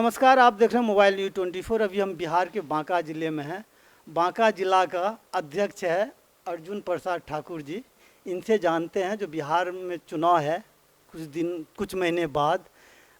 नमस्कार, आप देख रहे हैं मोबाइल न्यूज़ 24। अभी हम बिहार के बांका ज़िले में हैं। बांका ज़िला का अध्यक्ष है अर्जुन प्रसाद ठाकुर जी। इनसे जानते हैं जो बिहार में चुनाव है कुछ महीने बाद,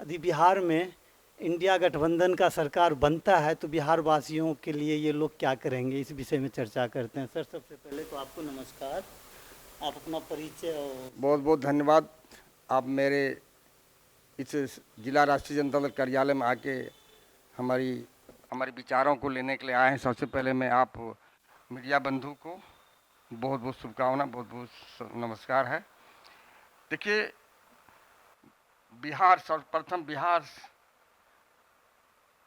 यदि बिहार में इंडिया गठबंधन का सरकार बनता है तो बिहार वासियों के लिए ये लोग क्या करेंगे, इस विषय में चर्चा करते हैं। सर, सबसे पहले तो आपको नमस्कार। आप अपना परिचय और बहुत बहुत धन्यवाद। आप मेरे इस जिला राष्ट्रीय जनता दल कार्यालय में आके हमारे विचारों को लेने के लिए आए हैं। सबसे पहले मैं आप मीडिया बंधु को बहुत बहुत शुभकामना, बहुत बहुत नमस्कार है। देखिए, बिहार सर्वप्रथम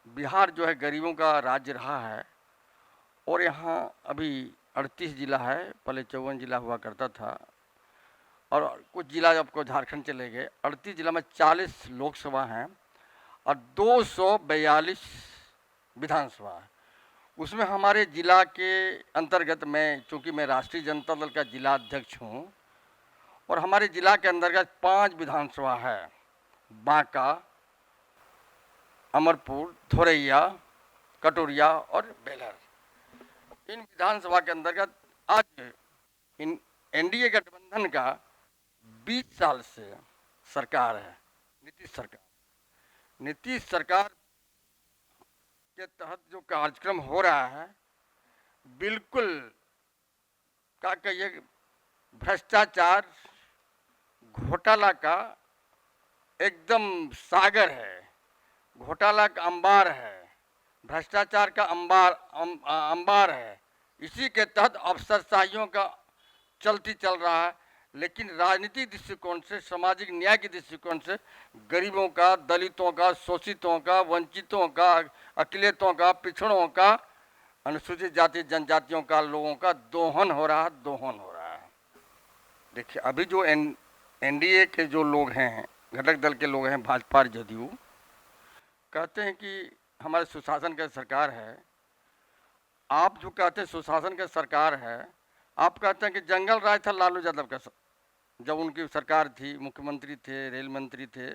बिहार जो है गरीबों का राज्य रहा है और यहाँ अभी 38 जिला है, पहले 54 जिला हुआ करता था और कुछ जिला जब को झारखंड चले गए। 38 जिला में 40 लोकसभा हैं और 242 विधानसभा है। उसमें हमारे जिला के अंतर्गत चूँकि मैं राष्ट्रीय जनता दल का जिला अध्यक्ष हूँ और हमारे जिला के अंतर्गत 5 विधानसभा है: बांका, अमरपुर, धोरैया, कटोरिया और बेलर। इन विधानसभा के अंतर्गत आज इन एनडीए गठबंधन का 20 साल से सरकार है, नीतीश सरकार के तहत जो कार्यक्रम हो रहा है, बिल्कुल क्या कहिए, भ्रष्टाचार घोटाला का एकदम सागर है, घोटाला का अंबार है, भ्रष्टाचार का अंबार है। इसी के तहत अफसरशाहियों का चल रहा है। लेकिन राजनीतिक दृष्टिकोण से, सामाजिक न्याय के दृष्टिकोण से गरीबों का, दलितों का, शोषितों का, वंचितों का, अकेलेतों का, पिछड़ों का, अनुसूचित जाति जनजातियों का लोगों का दोहन हो रहा है। देखिए, अभी जो एनडीए के जो लोग हैं, घटक दल के लोग हैं, भाजपा और जदयू, कहते हैं कि हमारे सुशासन का सरकार है। आप जो कहते हैं सुशासन का सरकार है, आप कहते हैं कि जंगल राज था लालू यादव का जब उनकी सरकार थी, मुख्यमंत्री थे, रेल मंत्री थे।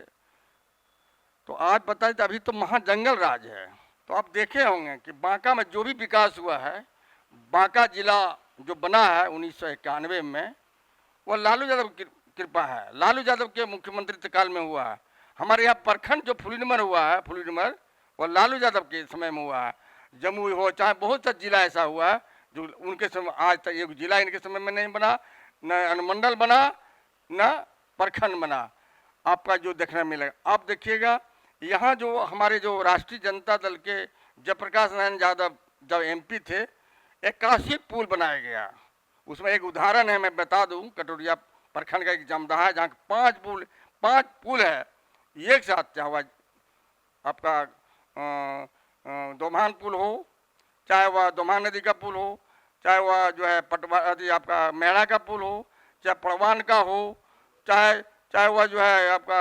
तो आज बताइए, अभी तो महाजंगल राज है। तो आप देखे होंगे कि बांका में जो भी विकास हुआ है, बांका जिला जो बना है 1991 में, वो लालू यादव की कृपा है, लालू यादव के मुख्यमंत्री काल में हुआ है। हमारे यहाँ प्रखंड जो फुलीनमर हुआ है, वो लालू यादव के समय में हुआ है। जमुई हो, चाहे बहुत सा जिला ऐसा हुआ है जो उनके समय, आज तक एक जिला इनके समय में नहीं बना, न अनुमंडल बना, न प्रखंड बना। आपका जो देखने मिलेगा, आप देखिएगा यहाँ जो हमारे जो राष्ट्रीय जनता दल के जयप्रकाश नारायण यादव जब एमपी थे, 81 पुल बनाया गया। उसमें एक उदाहरण है, मैं बता दूं, कटोरिया प्रखंड का एक जमदाहा है जहाँ 5 पुल है एक साथ, चाहे वह आपका दोमान पुल हो, चाहे वह दोमान नदी का पुल हो, चाहे वह जो है आपका मेड़ा का पुल हो, चाहे पड़वान का हो, चाहे वह जो है आपका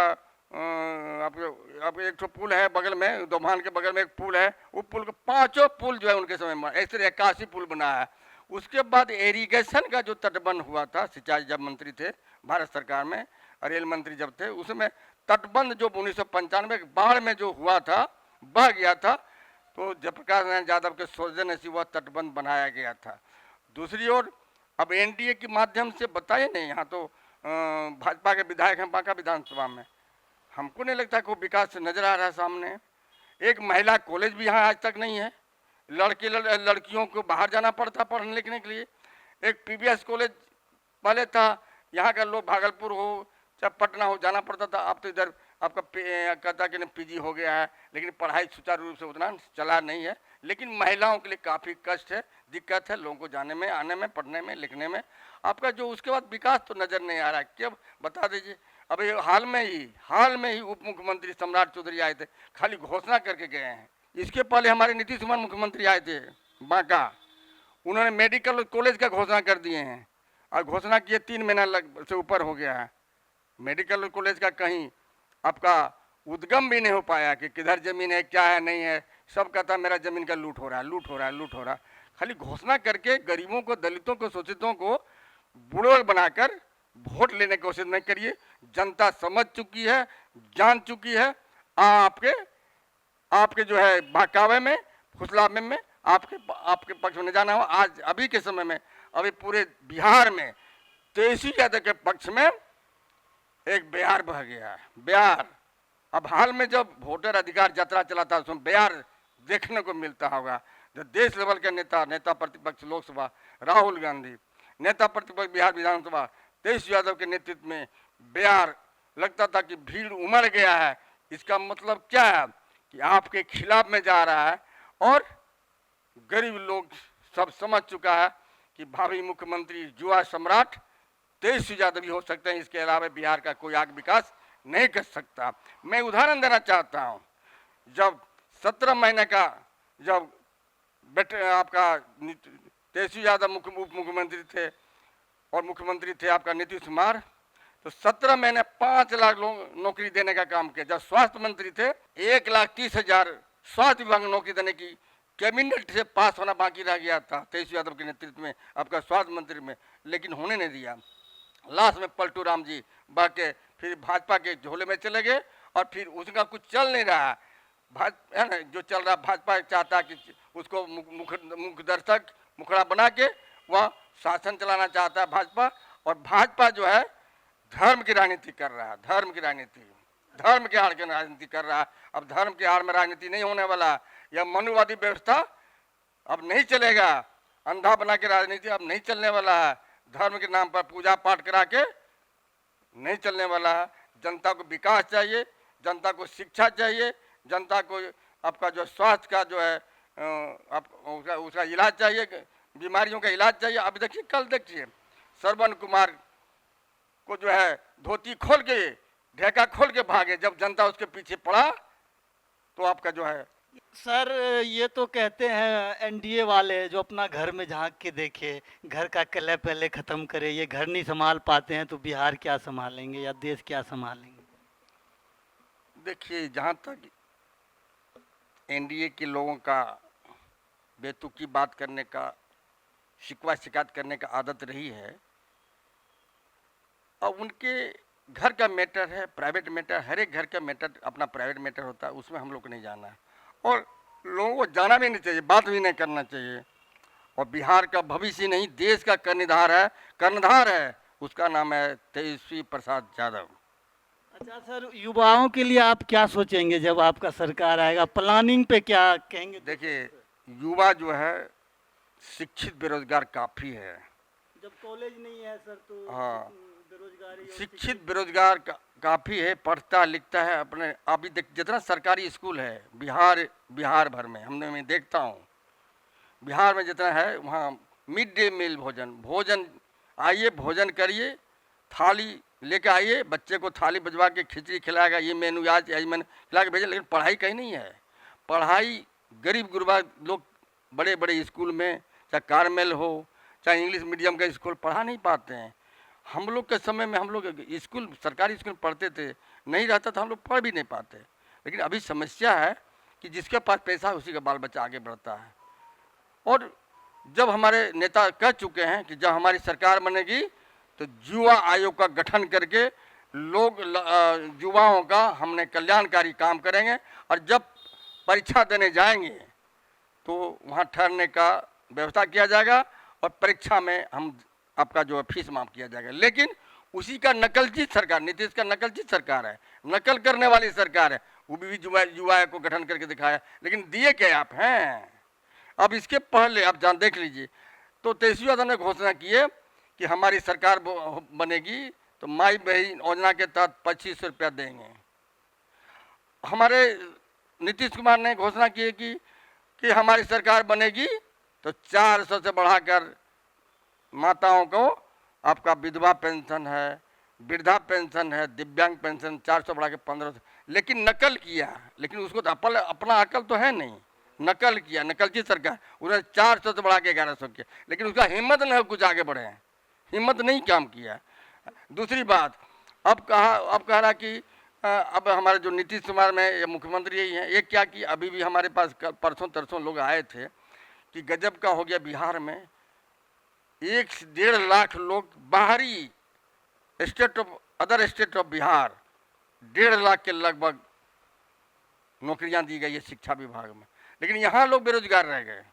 एक तो पुल है बगल में, दोमान के बगल में एक पुल है, वो पुल को 5 पुल जो है उनके समय में, ऐसे 81 पुल बना है। उसके बाद इरिगेशन का जो तटबंध हुआ था, सिंचाई जब मंत्री थे भारत सरकार में, रेल मंत्री जब थे, उसमें तटबंध जो 1995 बाढ़ में जो हुआ था, बह गया था, तो जयप्रकाश नारायण यादव के सौजन्य से वह तटबंध बनाया गया था। दूसरी ओर अब एनडीए के माध्यम से बताइए नहीं, यहाँ तो भाजपा के विधायक हैं बांका विधानसभा में, हमको नहीं लगता कोई विकास नजर आ रहा है सामने। एक महिला कॉलेज भी यहाँ आज तक नहीं है, लड़कियों को बाहर जाना पड़ता पढ़ने लिखने के लिए। एक पीबीएस कॉलेज पहले था, यहाँ का लोग भागलपुर हो चाहे पटना हो जाना पड़ता था, अब तो इधर आपका कहता कि पीजी हो गया है, लेकिन पढ़ाई सुचारू रूप से उतना चला नहीं है। लेकिन महिलाओं के लिए काफ़ी कष्ट है, दिक्कत है लोगों को जाने में, आने में, पढ़ने में, लिखने में। आपका जो उसके बाद विकास तो नज़र नहीं आ रहा है। क्या बता दीजिए, अभी हाल में ही उप मुख्यमंत्री सम्राट चौधरी आए थे, खाली घोषणा करके गए हैं। इसके पहले हमारे नीतीश कुमार मुख्यमंत्री आए थे बांका, उन्होंने मेडिकल कॉलेज का घोषणा कर दिए हैं और घोषणा किए 3 महीना से ऊपर हो गया है। मेडिकल कॉलेज का कहीं आपका उद्गम भी नहीं हो पाया कि किधर जमीन है, क्या है, नहीं है। सब कहता मेरा जमीन का लूट हो रहा है। खाली घोषणा करके गरीबों को, दलितों को, शोषितों को बुड़बक बनाकर वोट लेने की कोशिश नहीं करिए। जनता समझ चुकी है, जान चुकी है आपके आपके जो है बहकावे में, फुसलावे में आपके आपके पक्ष में नहीं जाना हो। आज अभी के समय में अभी पूरे बिहार में तेजस्वी यादव के पक्ष में एक बयार बह गया है। बयार, अब हाल में जब वोटर अधिकार यात्रा चला था उसमें बयार देखने को मिलता होगा। जो देश लेवल के नेता प्रतिपक्ष लोकसभा राहुल गांधी, नेता प्रतिपक्ष बिहार विधानसभा तेजस्वी यादव के नेतृत्व में बयार, लगता था कि भीड़ उमड़ गया है। इसका मतलब क्या है कि आपके खिलाफ में जा रहा है और गरीब लोग सब समझ चुका है कि भावी मुख्यमंत्री युवा सम्राट तेजस्वी यादव भी हो सकते हैं। इसके अलावा बिहार का कोई आगे विकास नहीं कर सकता। मैं उदाहरण देना चाहता हूं, जब 17 महीने का जब बेटे आपका तेजस्वी यादव उप मुख्यमंत्री थे और मुख्यमंत्री थे आपका नीतीश कुमार, तो 17 महीने 5 लाख लोग नौकरी देने का काम किया। जब स्वास्थ्य मंत्री थे 1,30,000 स्वास्थ्य विभाग में नौकरी देने की कैबिनेट से पास होना बाकी रह गया था तेजस्वी यादव के नेतृत्व में आपका स्वास्थ्य मंत्री में, लेकिन होने नहीं दिया। लास्ट में पलटू राम जी बह के फिर भाजपा के झोले में चले गए और फिर उसका कुछ चल नहीं रहा है ना, जो चल रहा भाजपा चाहता कि उसको मुख्य दर्शक मुखड़ा बना के वह शासन चलाना चाहता है भाजपा। और भाजपा जो है धर्म की राजनीति कर रहा है, धर्म की राजनीति, धर्म के आड़ की राजनीति कर रहा है। अब धर्म के आड़ में राजनीति नहीं होने वाला। यह मनुवादी व्यवस्था अब नहीं चलेगा, अंधा बना के राजनीति अब नहीं चलने वाला है। धर्म के नाम पर पूजा पाठ करा के नहीं चलने वाला है। जनता को विकास चाहिए, जनता को शिक्षा चाहिए, जनता को आपका जो स्वास्थ्य का जो है उसका इलाज चाहिए, बीमारियों का इलाज चाहिए। अभी देखिए, कल देखिए श्रवण कुमार को जो है धोती खोल के ढेका खोल के भागे, जब जनता उसके पीछे पड़ा तो आपका जो है। सर, ये तो कहते हैं एनडीए वाले जो अपना घर में झांक के देखे, घर का कलह पहले ख़त्म करे। ये घर नहीं संभाल पाते हैं तो बिहार क्या संभालेंगे या देश क्या संभालेंगे? देखिए, जहाँ तक एनडीए के लोगों का बेतुकी बात करने का, शिकवा शिकायत करने का आदत रही है, और उनके घर का मैटर है, प्राइवेट मैटर, हर एक घर का मैटर अपना प्राइवेट मैटर होता है, उसमें हम लोग को नहीं जाना है और लोगों को जाना भी नहीं चाहिए, बात भी नहीं करना चाहिए। और बिहार का भविष्य नहीं, देश का कर्णधार है, उसका नाम है तेजस्वी प्रसाद यादव। अच्छा सर, युवाओं के लिए आप क्या सोचेंगे जब आपका सरकार आएगा? प्लानिंग पे क्या कहेंगे? देखिए, युवा जो है शिक्षित बेरोजगार काफ़ी है। जब कॉलेज नहीं है सर तो हाँ, बेरोजगारी, शिक्षित बेरोजगार काफ़ी है, पढ़ता लिखता है अपने। अभी देख, जितना सरकारी स्कूल है बिहार भर में, मैं देखता हूँ बिहार में जितना है, वहाँ मिड डे मील भोजन आइए, भोजन करिए, थाली लेके आइए, बच्चे को थाली बजवा के खिचड़ी खिलाएगा, ये मेनू आज यही मैंने खिला के भेजे। लेकिन पढ़ाई कहीं नहीं है। पढ़ाई गरीब गुरबा लोग बड़े बड़े स्कूल में, चाहे कार्मेल हो चाहे इंग्लिश मीडियम का स्कूल, पढ़ा नहीं पाते हैं। हम लोग के समय में हम लोग स्कूल, सरकारी स्कूल पढ़ते थे, नहीं रहता था, हम लोग पढ़ भी नहीं पाते। लेकिन अभी समस्या है कि जिसके पास पैसा है उसी का बाल बच्चा आगे बढ़ता है। और जब हमारे नेता कह चुके हैं कि जब हमारी सरकार बनेगी तो युवा आयोग का गठन करके युवाओं का हमने कल्याणकारी काम करेंगे, और जब परीक्षा देने जाएंगे तो वहाँ ठहरने का व्यवस्था किया जाएगा और परीक्षा में हम आपका जो है फीस माफ किया जाएगा। लेकिन उसी का नकलची सरकार, नीतीश का नकलची सरकार है, नकल करने वाली सरकार है। वो भी युवा को गठन करके दिखाया, लेकिन दिए क्या आप हैं? अब इसके पहले आप देख लीजिए, तो तेजस्वी यादव ने घोषणा की है कि हमारी सरकार बनेगी तो माई बहन योजना के तहत 2500 रुपया देंगे। हमारे नीतीश कुमार ने घोषणा की है कि हमारी सरकार बनेगी तो 400 से बढ़ाकर माताओं को आपका विधवा पेंशन है, वृद्धा पेंशन है, दिव्यांग पेंशन 400 बढ़ा के 1500। लेकिन नकल किया, लेकिन उसको तो अपना अकल तो है नहीं, नकल किया, नकलची सरकार। उन्होंने 400 से बढ़ा के 1100 किया, लेकिन उसका हिम्मत नहीं कुछ आगे बढ़े, हिम्मत नहीं काम किया। दूसरी बात, अब कह रहा कि अब हमारे जो नीतीश कुमार में मुख्यमंत्री यही हैं, ये क्या कि अभी भी हमारे पास परसों तरसों लोग आए थे कि गजब का हो गया बिहार में, 1 से 1.5 लाख लोग बाहरी other state of Bihar, 1.5 lakh के लगभग नौकरियां दी गई है शिक्षा विभाग में, लेकिन यहाँ लोग बेरोजगार रह गए।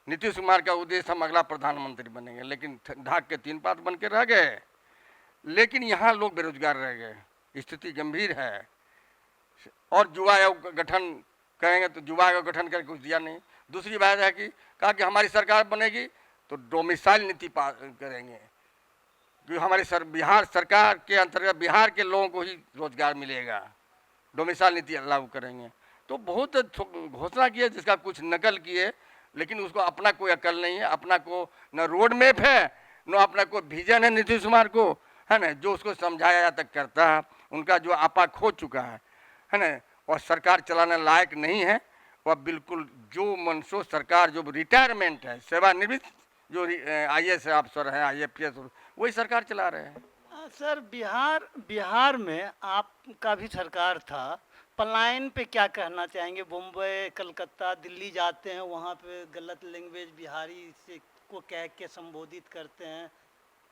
नीतीश कुमार का उद्देश्य हम अगला प्रधानमंत्री बनेंगे, लेकिन ढाक के 3 पात बन के रह गए, लेकिन यहाँ लोग बेरोजगार रह गए। स्थिति गंभीर है। और युवा आयोग का गठन करेंगे तो युवा आयोग गठन करके कुछ दिया नहीं। दूसरी बात है कि कहा कि हमारी सरकार बनेगी तो डोमिसाइल नीति पास करेंगे, कि हमारी बिहार सरकार के अंतर्गत बिहार के लोगों को ही रोजगार मिलेगा, डोमिसाइल नीति लागू करेंगे। तो बहुत घोषणा की है जिसका कुछ नकल किए, लेकिन उसको अपना कोई अकल नहीं है, अपना को न रोड मैप है न अपना कोई विजन है नीतीश कुमार को, है ना, जो उसको समझाया जाता करता है। उनका जो आपा खो चुका है ना, और सरकार चलाने लायक नहीं है। वह बिल्कुल जो मनसो सरकार, जो रिटायरमेंट है, सेवानिवृत्त जो IAS अफसर हैं, IAPS, वही सरकार चला रहे हैं। सर बिहार में आपका भी सरकार था, पलायन पे क्या कहना चाहेंगे? मुंबई, कलकत्ता, दिल्ली जाते हैं, वहाँ पे गलत लैंग्वेज बिहारी से को कह के संबोधित करते हैं,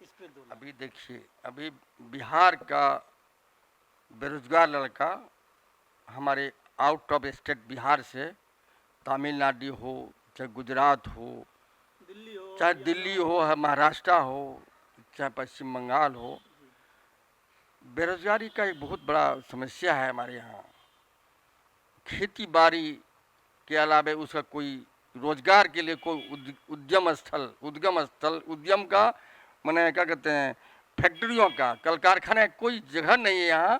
इस पे दो। अभी देखिए, अभी बिहार का बेरोजगार लड़का हमारे आउट ऑफ स्टेट बिहार से तमिलनाडु हो, चाहे गुजरात हो, चाहे दिल्ली हो, महाराष्ट्र हो, चाहे पश्चिम बंगाल हो, बेरोजगारी का एक बहुत बड़ा समस्या है हमारे यहाँ। खेती बाड़ी के अलावा उसका कोई रोजगार के लिए कोई उद्यम का माने क्या कहते हैं, फैक्ट्रियों का, कल कारखाने, कोई जगह नहीं है यहाँ।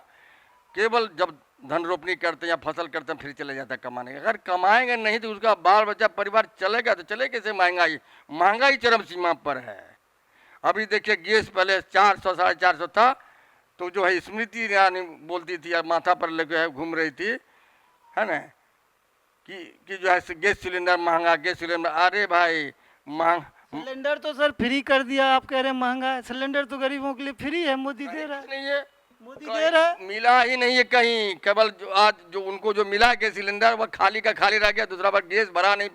केवल जब धन रोपनी करते हैं या फसल करते हैं फिर चले जाता है कमाने। अगर कमाएंगे नहीं तो उसका बाल बच्चा परिवार चलेगा तो चले कैसे? महंगाई चरम सीमा पर है। अभी देखिए, गैस पहले 400 450 था, तो जो है स्मृति ईरानी बोलती थी, माथा पर लेके घूम रही थी, है ना, कि जो है गैस सिलेंडर महंगा, गैस सिलेंडर। अरे भाई, सिलेंडर तो सर फ्री कर दिया, आप कह रहे हैं महंगा है। सिलेंडर तो गरीबों के लिए फ्री है, मोदी दे रहा है। नहीं है, मोदी दे रहा है, मिला ही नहीं है कहीं। केवल आज जो उनको जो मिला गैस सिलेंडर, वह खाली का खाली रह गया। दूसरा बार गैस भरवा नहीं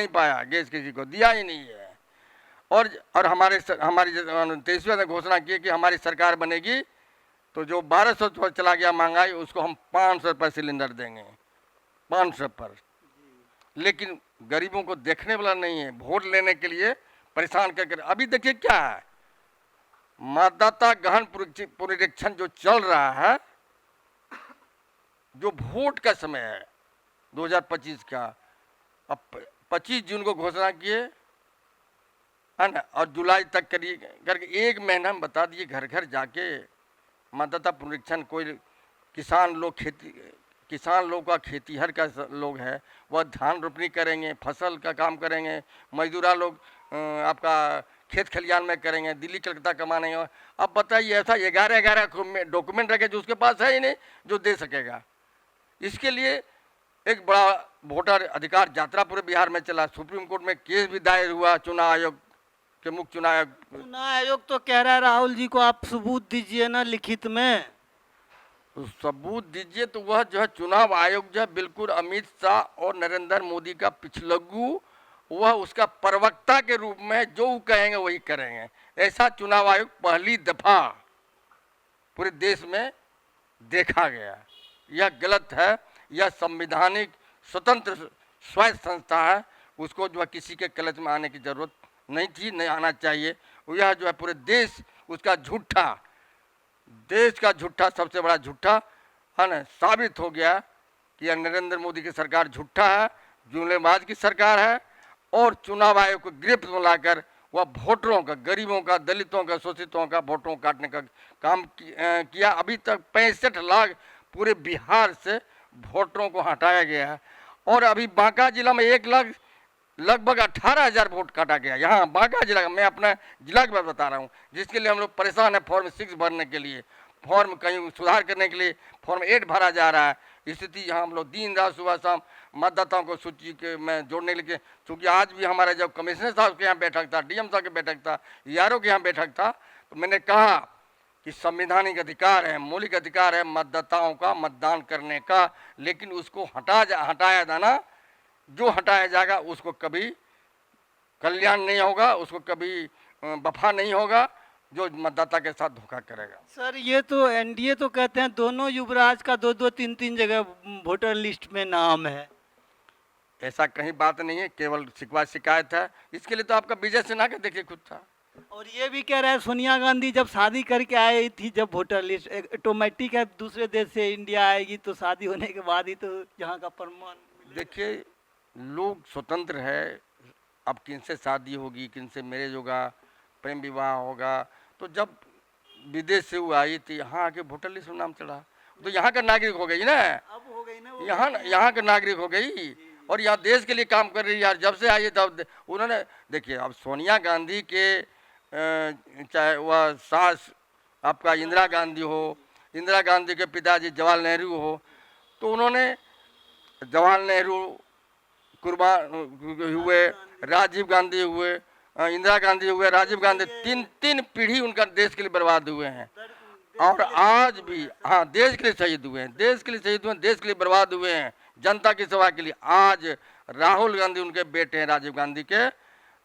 पाया, गैस किसी को दिया ही नहीं है। और हमारी 23वीं ने घोषणा की कि हमारी सरकार बनेगी तो जो 1200 पर चला गया महंगाई, उसको हम 500 रुपये सिलेंडर देंगे, 500 पर। लेकिन गरीबों को देखने वाला नहीं है, वोट लेने के लिए परेशान करके। अभी देखिए क्या है, मतदाता गहन पुनरीक्षण जो चल रहा है, जो वोट का समय है 2025 का, अब 25 जून को घोषणा किए, है ना, और जुलाई तक करके 1 महीना में बता दिए घर घर जाके मतदाता पुनरीक्षण। कोई किसान लोग का खेतीहर का लोग है, वह धान रोपनी करेंगे, फसल का काम करेंगे, मजदूरा लोग आपका खेत खलियान में करेंगे, दिल्ली कलकत्ता कमाने। अब बताइए, ऐसा 11 डॉक्यूमेंट रखे जो उसके पास है ही नहीं, जो दे सकेगा। इसके लिए एक बड़ा वोटर अधिकार यात्रा पूरे बिहार में चला। सुप्रीम कोर्ट में केस भी दायर हुआ, चुनाव आयोग के मुख्य चुनाव आयोग तो कह रहा है राहुल जी को आप सबूत दीजिए ना लिखित में। तो सबूत दीजिए। तो वह जो है चुनाव आयोग जो है बिल्कुल अमित शाह और नरेंद्र मोदी का पिछलग्गू, वह उसका प्रवक्ता के रूप में जो कहेंगे वही करेंगे। ऐसा चुनाव आयोग पहली दफा पूरे देश में देखा गया। यह गलत है, यह संवैधानिक स्वतंत्र स्वायत्त संस्था है, उसको जो है किसी के क्लच में आने की जरूरत नहीं थी, नहीं आना चाहिए। यह जो है पूरे देश उसका झूठा, देश का झूठा, सबसे बड़ा झूठा, है ना, साबित हो गया कि यह नरेंद्र मोदी की सरकार झूठा है, जुमलेबाज की सरकार है। और चुनाव आयोग को गिरफ्त में लाकर वह वोटरों का, गरीबों का, दलितों का, शोषितों का वोटरों काटने का काम किया। अभी तक 65 लाख पूरे बिहार से वोटरों को हटाया गया है। और अभी बांका जिला में 1 लाख लगभग 18,000 वोट काटा गया। यहाँ बांका जिला, मैं अपना जिला की बात बता रहा हूँ, जिसके लिए हम लोग परेशान है। फॉर्म 6 भरने के लिए, फॉर्म कहीं सुधार करने के लिए फॉर्म 8 भरा जा रहा है। स्थिति यहाँ हम लोग दिन रात सुबह शाम मतदाताओं को सूची के में जोड़ने के लिए, चूँकि आज भी हमारा जब कमिश्नर साहब के यहाँ बैठक था, DM साहब के बैठक था, ERO के यहाँ बैठक था, तो मैंने कहा कि संवैधानिक अधिकार है, मौलिक अधिकार है मतदाताओं का मतदान करने का, लेकिन उसको हटाया जाना, जो हटाया जाएगा उसको कभी कल्याण नहीं होगा, उसको कभी वफा नहीं होगा। जो मतदाता के साथ धोखा करेगा। सर ये तो एनडीए तो कहते हैं दोनों युवराज का 2-2 3-3 जगह वोटर लिस्ट में नाम है। ऐसा कहीं बात नहीं है, केवल शिकवा शिकायत है। इसके लिए तो आपका विजय सिन्हा का देखिए खुद था। और ये भी कह रहा है सोनिया गांधी जब शादी करके आई थी, जब वोटर लिस्ट ऑटोमेटिक है, दूसरे देश से इंडिया आएगी तो शादी होने के बाद ही तो यहाँ का प्रमाण मिलेगा। देखिए लोग स्वतंत्र है, अब किनसे शादी होगी, किनसे मैरिज होगा, प्रेम विवाह होगा। तो जब विदेश से वो आई थी, यहाँ आके वोटर लिस्ट में नाम चढ़ा तो यहाँ का नागरिक हो गई ना, अब हो गई ना वो। यहाँ का नागरिक हो गई और यहाँ देश के लिए काम कर रही है यार। जब से आई तब उन्होंने देखिए, अब सोनिया गांधी के चाहे वह सास आपका इंदिरा गांधी हो, इंदिरा गांधी के पिताजी जवाहरलाल नेहरू हो, तो उन्होंने जवाहरलाल नेहरू कुर्बान हुए, राजीव गांधी हुए, इंदिरा गांधी हुए, राजीव गांधी, तीन पीढ़ी उनका देश के लिए बर्बाद हुए हैं। और आज भी हाँ देश के लिए शहीद हुए हैं, देश के लिए शहीद हुए हैं, देश के लिए बर्बाद हुए हैं, जनता की सेवा के लिए। आज राहुल गांधी उनके बेटे हैं राजीव गांधी के,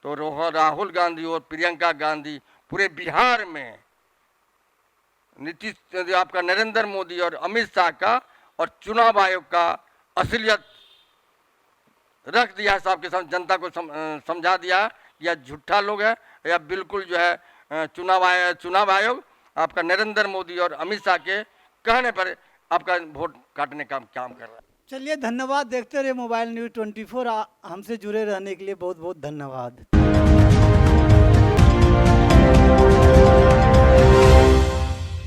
तो राहुल गांधी और प्रियंका गांधी पूरे बिहार में नीतीश आपका नरेंद्र मोदी और अमित शाह का और चुनाव आयोग का असलियत रख दिया है साहब के सामने, जनता को समझा दिया कि यह झूठा लोग है या बिल्कुल जो है चुनाव आयोग आपका नरेंद्र मोदी और अमित शाह के कहने पर आपका वोट काटने का काम कर रहा है। चलिए धन्यवाद, देखते रहिए मोबाइल न्यूज़ 24। हमसे जुड़े रहने के लिए बहुत बहुत धन्यवाद।